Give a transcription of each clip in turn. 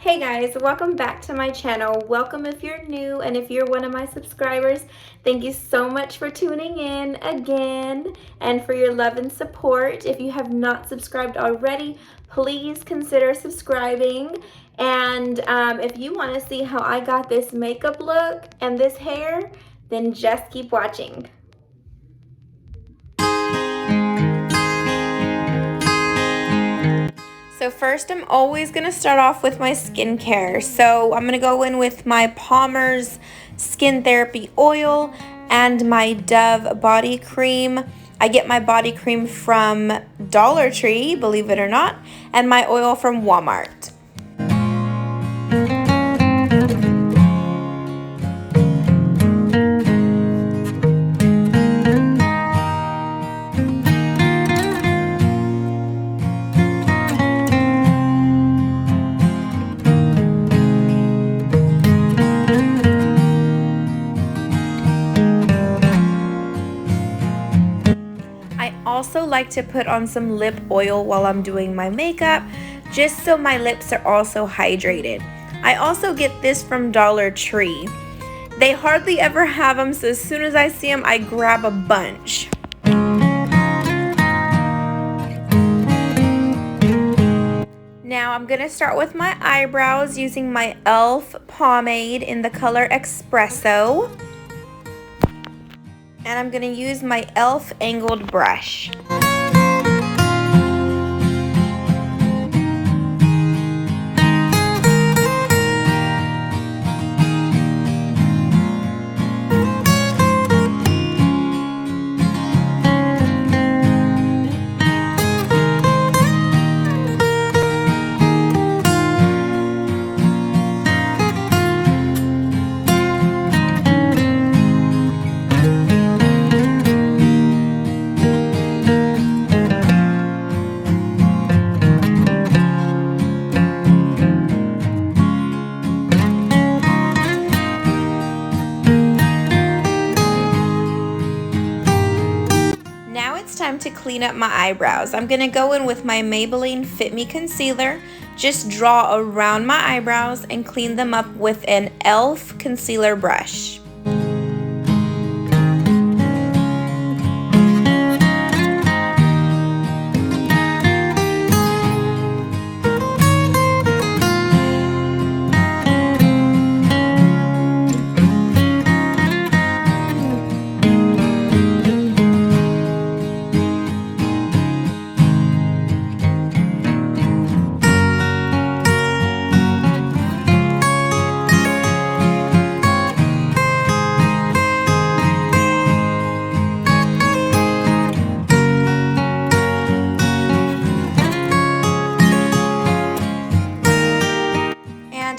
Hey guys, welcome back to my channel. Welcome if you're new, and if you're one of my subscribers, thank you so much for tuning in again and for your love and support. If you have not subscribed already, please consider subscribing. And if you want to see how I got this makeup look and this hair, then just keep watching. So first, I'm always going to start off with my skincare. So I'm going to go in with my Palmer's Skin Therapy Oil and my Dove Body Cream. I get my body cream from Dollar Tree, believe it or not, and my oil from Walmart. Also like to put on some lip oil while I'm doing my makeup, just so my lips are also hydrated. I also get this from Dollar Tree. They hardly ever have them, so as soon as I see them, I grab a bunch. Now I'm gonna start with my eyebrows using my e.l.f. pomade in the color Espresso. And I'm gonna use my e.l.f. angled brush. Time to clean up my eyebrows. I'm gonna go in with my Maybelline Fit Me concealer, just draw around my eyebrows and clean them up with an e.l.f. concealer brush.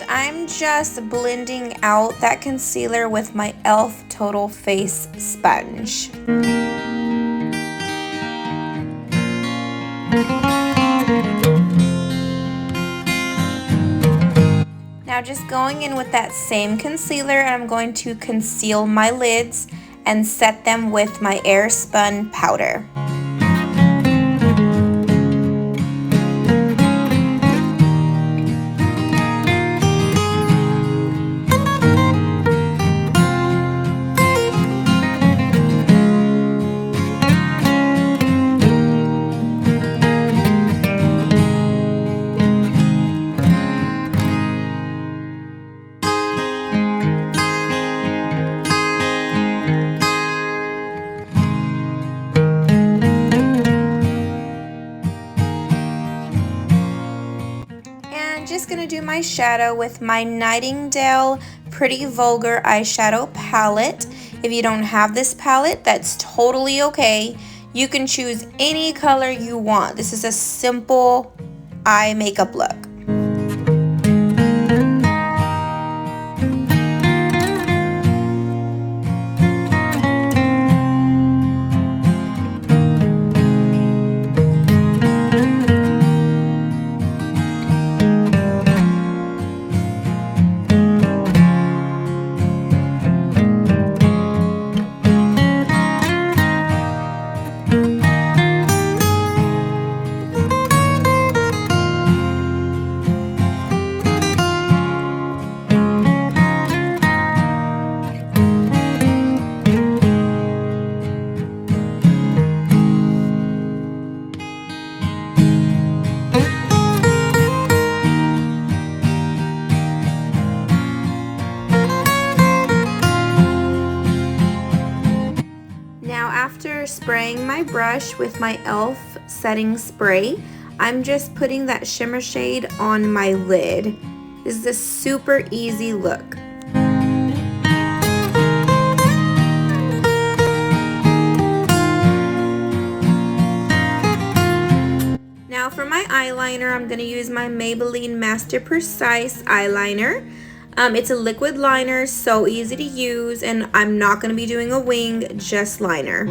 I'm just blending out that concealer with my e.l.f. Total Face sponge. Now just going in with that same concealer, and I'm going to conceal my lids and set them with my Airspun powder. Just gonna do my shadow with my Nightingale Pretty Vulgar eyeshadow palette. If you don't have this palette, that's totally okay. You can choose any color you want. This is a simple eye makeup look. brush with my e.l.f. setting spray, I'm just putting that shimmer shade on my lid. This is a super easy look. Now for my eyeliner, I'm going to use my Maybelline Master Precise eyeliner. It's a liquid liner, so easy to use, and I'm not going to be doing a wing, just liner.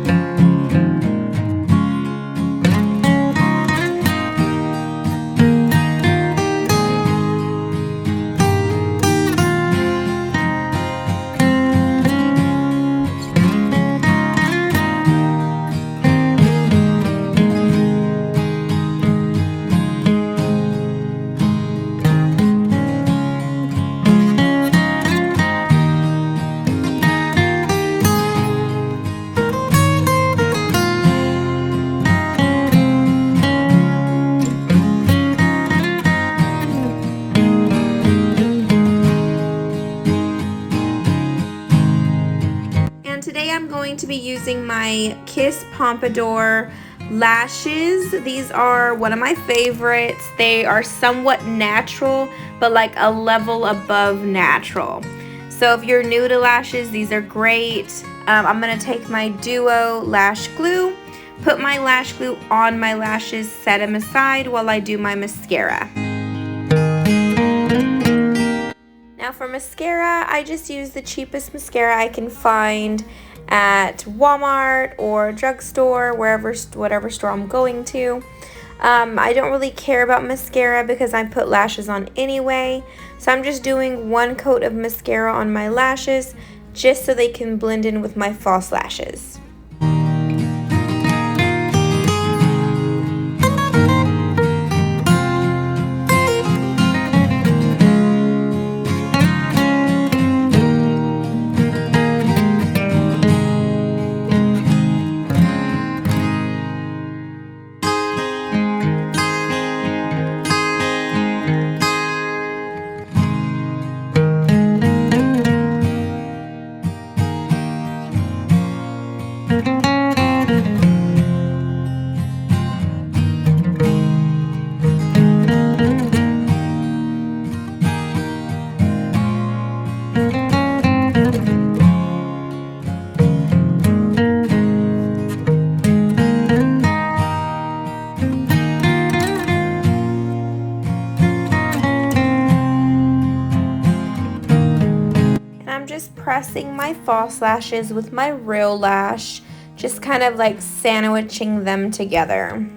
Today I'm going to be using my Kiss Pompadour lashes. These are one of my favorites. They are somewhat natural, but like a level above natural. So if you're new to lashes, these are great. I'm going to take my Duo lash glue, put my lash glue on my lashes, set them aside while I do my mascara. Now for mascara, I just use the cheapest mascara I can find at Walmart or drugstore, whatever store I'm going to. I don't really care about mascara because I put lashes on anyway. So I'm just doing one coat of mascara on my lashes just so they can blend in with my false lashes. Just pressing my false lashes with my real lash, just kind of like sandwiching them together.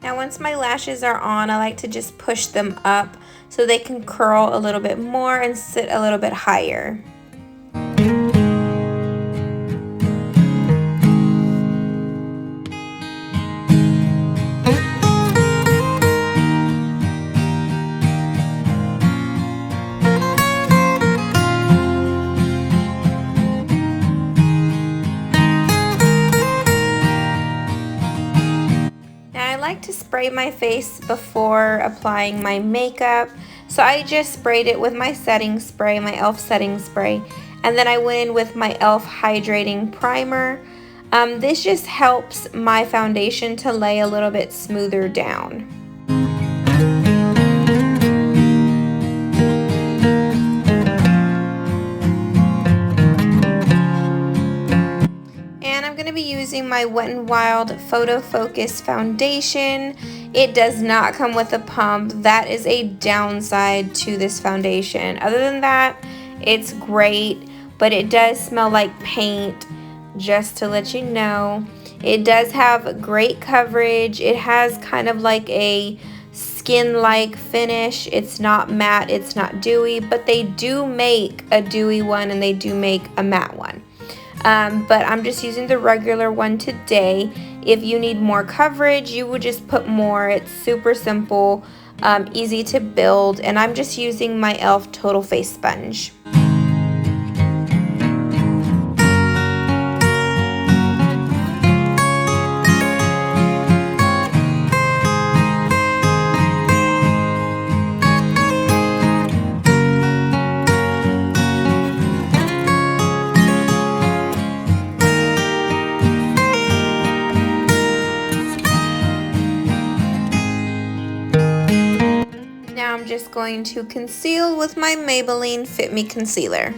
Now once my lashes are on, I like to just push them up so they can curl a little bit more and sit a little bit higher. To spray my face before applying my makeup, so I just sprayed it with my setting spray, my e.l.f. setting spray, and then I went in with my e.l.f. hydrating primer. This just helps my foundation to lay a little bit smoother down. I'm going to be using my Wet n Wild Photo Focus foundation. It does not come with a pump. That is a downside to this foundation. Other than that, it's great, but it does smell like paint, just to let you know. It does have great coverage. It has kind of like a skin-like finish. It's not matte, it's not dewy, but they do make a dewy one and they do make a matte one. But I'm just using the regular one today. If you need more coverage, you would just put more. It's super simple, easy to build, and I'm just using my e.l.f. Total Face Sponge. just going to conceal with my Maybelline Fit Me Concealer.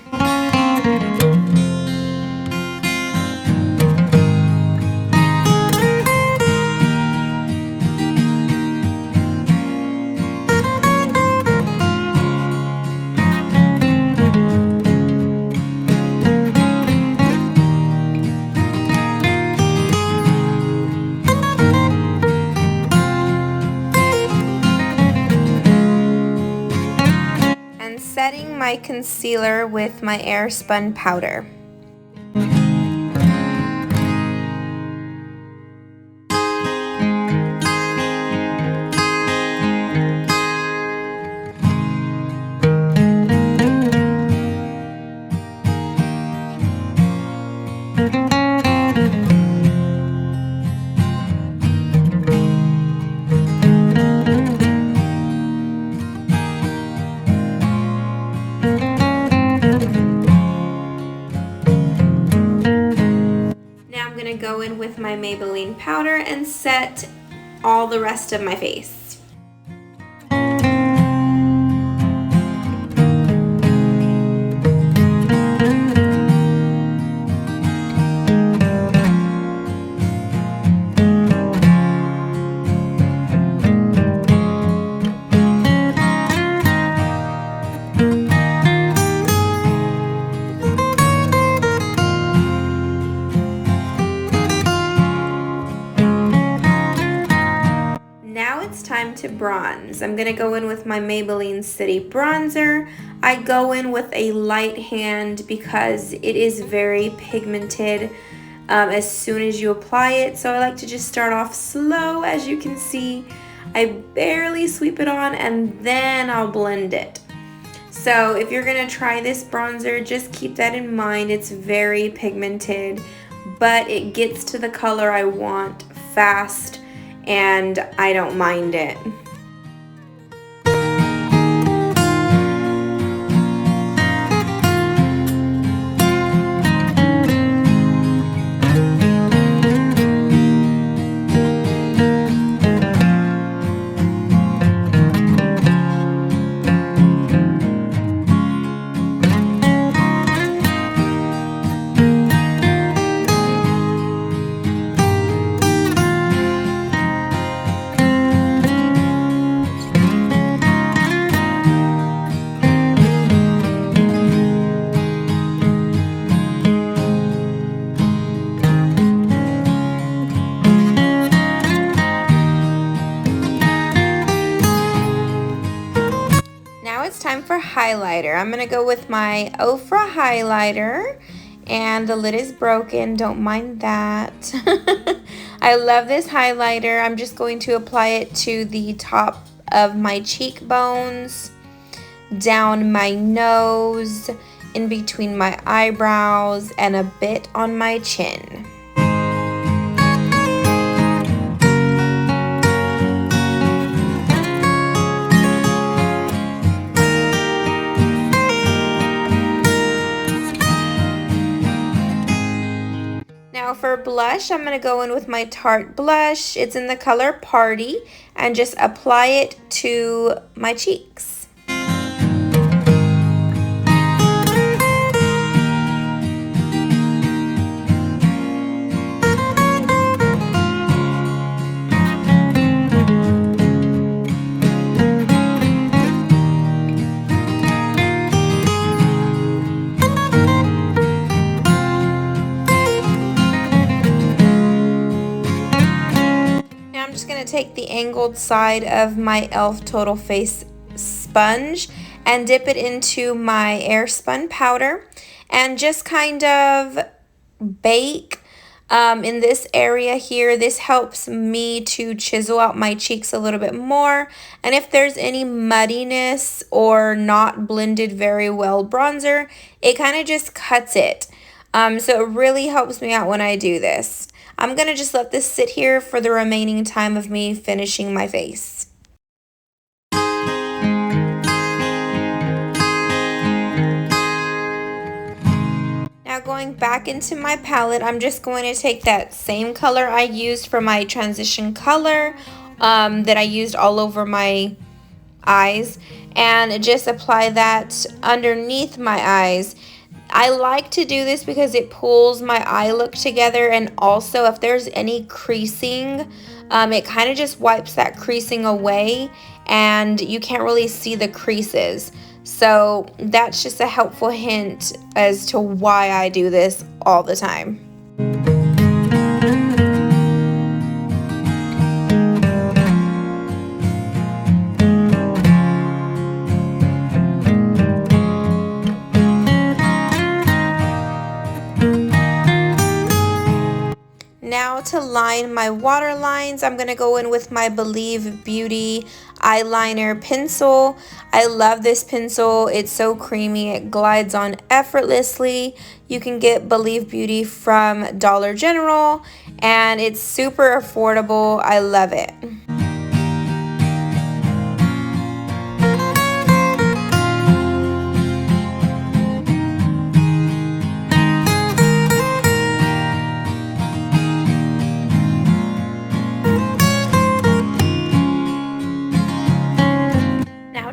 Setting my concealer with my Airspun powder. Go in with my Maybelline powder and set all the rest of my face. Time to bronze. I'm gonna go in with my Maybelline City Bronzer. I go in with a light hand because it is very pigmented as soon as you apply it, so I like to just start off slow. As you can see, I barely sweep it on and then I'll blend it. So if you're gonna try this bronzer, just keep that in mind. It's very pigmented, but it gets to the color I want fast, and I don't mind it. It's time for highlighter. I'm gonna go with my Ofra highlighter, and the lid is broken, don't mind that. I love this highlighter. I'm just going to apply it to the top of my cheekbones, down my nose, in between my eyebrows, and a bit on my chin. Now for blush, I'm going to go in with my Tarte blush. It's in the color Party, and just apply it to my cheeks. Take the angled side of my e.l.f. Total Face sponge and dip it into my Airspun powder and just kind of bake in this area here. This helps me to chisel out my cheeks a little bit more, and if there's any muddiness or not blended very well bronzer, it kind of just cuts it. So it really helps me out when I do this. I'm going to just let this sit here for the remaining time of me finishing my face. Now going back into my palette, I'm just going to take that same color I used for my transition color that I used all over my eyes and just apply that underneath my eyes. I like to do this because it pulls my eye look together, and also if there's any creasing, it kind of just wipes that creasing away and you can't really see the creases. So that's just a helpful hint as to why I do this all the time. Now to line my water lines, I'm going to go in with my Believe Beauty eyeliner pencil. I love this pencil. It's so creamy. It glides on effortlessly. You can get Believe Beauty from Dollar General and it's super affordable. I love it.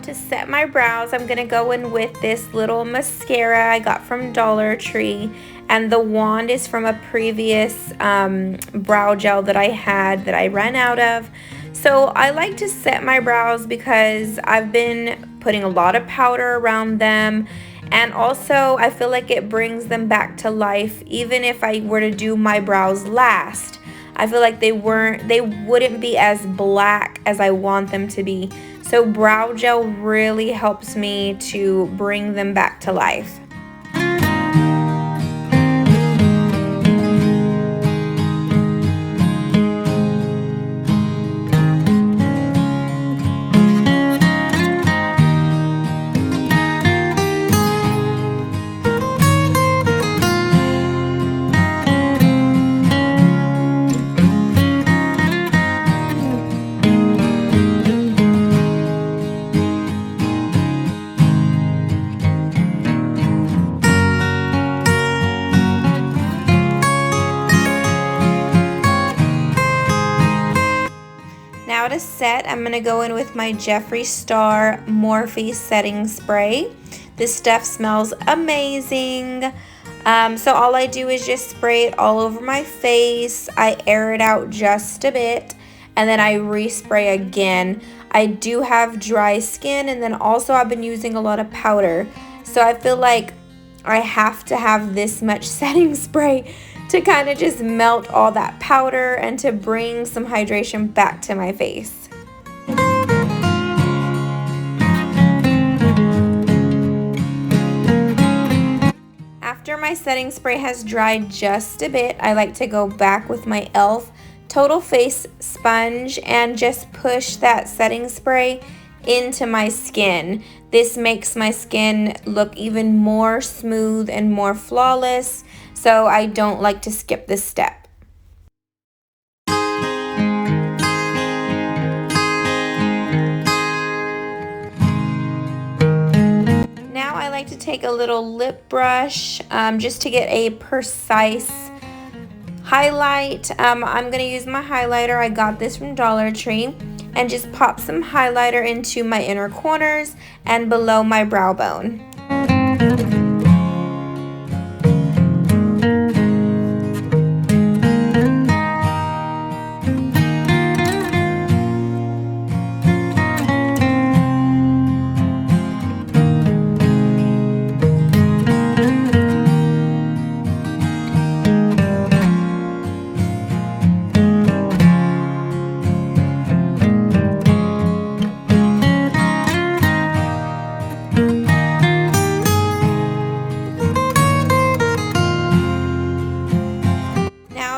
To set my brows, I'm gonna go in with this little mascara I got from Dollar Tree, and the wand is from a previous brow gel that I had that I ran out of. So I like to set my brows because I've been putting a lot of powder around them, and also I feel like it brings them back to life. Even if I were to do my brows last, I feel like they wouldn't be as black as I want them to be. So brow gel really helps me to bring them back to life. Now to set, I'm going to go in with my Jeffree Star Morphe setting spray. This stuff smells amazing. So all I do is just spray it all over my face. I air it out just a bit and then I respray again. I do have dry skin, and then also I've been using a lot of powder. So I feel like I have to have this much setting spray to kind of just melt all that powder and to bring some hydration back to my face. After my setting spray has dried just a bit, I like to go back with my e.l.f. Total Face sponge and just push that setting spray into my skin. This makes my skin look even more smooth and more flawless, so I don't like to skip this step. Now I like to take a little lip brush just to get a precise highlight. I'm going to use my highlighter. I got this from Dollar Tree, and just pop some highlighter into my inner corners and below my brow bone.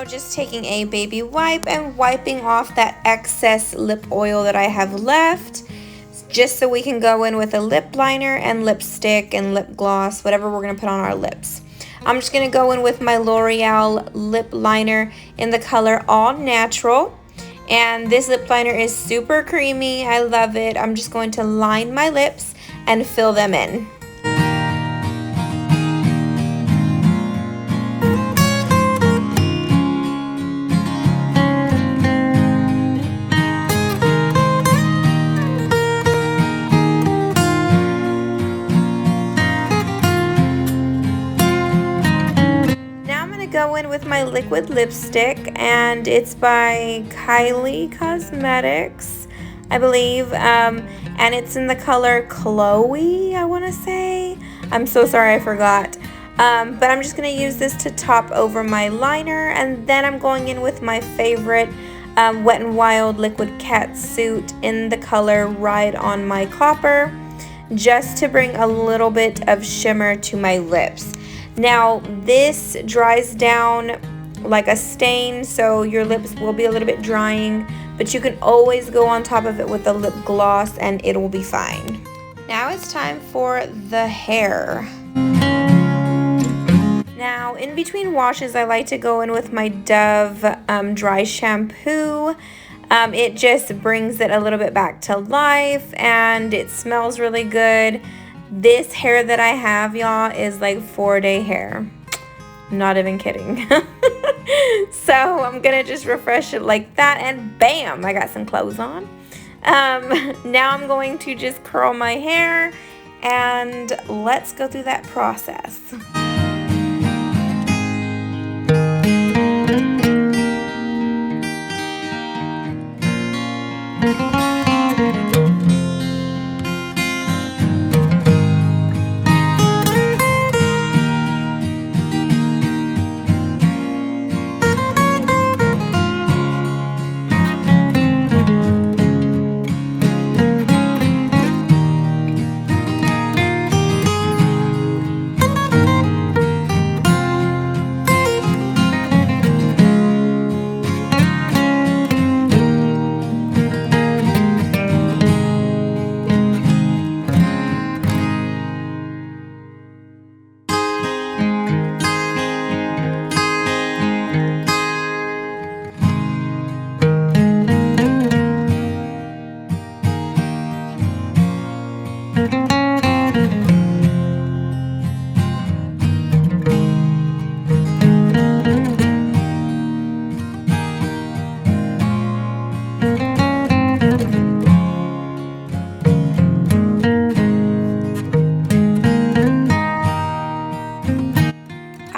Just taking a baby wipe and wiping off that excess lip oil that I have left, just so we can go in with a lip liner and lipstick and lip gloss, whatever we're going to put on our lips. I'm just going to go in with my L'Oreal lip liner in the color All Natural, and this lip liner is super creamy. I love it. I'm just going to line my lips and fill them in. go in with my liquid lipstick, and it's by Kylie Cosmetics, I believe, and it's in the color Chloe, I want to say. I'm so sorry, I forgot. But I'm just going to use this to top over my liner, and then I'm going in with my favorite Wet n Wild Liquid Catsuit in the color Ride on My Copper, just to bring a little bit of shimmer to my lips. Now, this dries down like a stain, so your lips will be a little bit drying, but you can always go on top of it with a lip gloss and it will be fine. Now it's time for the hair. Now, in between washes, I like to go in with my Dove dry shampoo. It just brings it a little bit back to life, and it smells really good. This hair that I have, y'all, is like 4-day hair. Not even kidding. So I'm gonna just refresh it like that, and bam, I got some clothes on. Now I'm going to just curl my hair, and let's go through that process.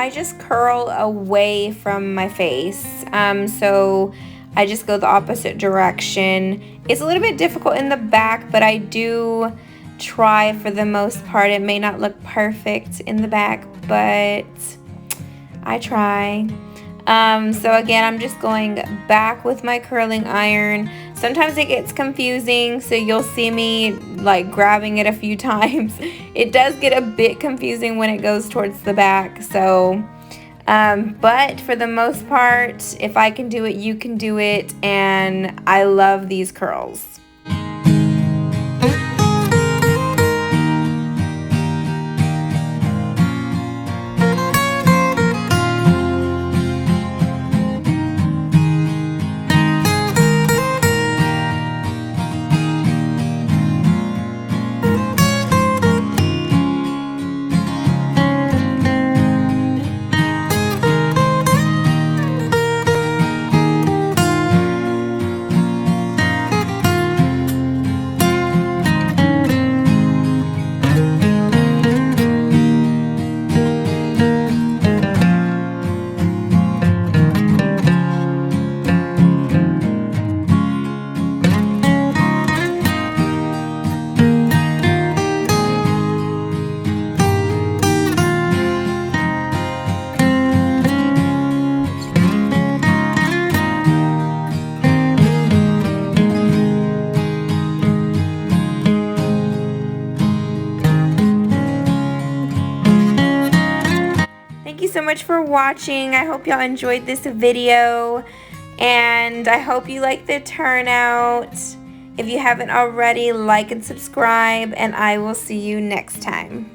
I just curl away from my face, so I just go the opposite direction. It's a little bit difficult in the back, but I do try for the most part. It may not look perfect in the back, but I try. So again, I'm just going back with my curling iron. Sometimes it gets confusing, so you'll see me like grabbing it a few times. It does get a bit confusing when it goes towards the back, so but for the most part, if I can do it, you can do it, and I love these curls. Thank you so much for watching. I hope y'all enjoyed this video, and I hope you like the turnout. If you haven't already, like and subscribe, and I will see you next time.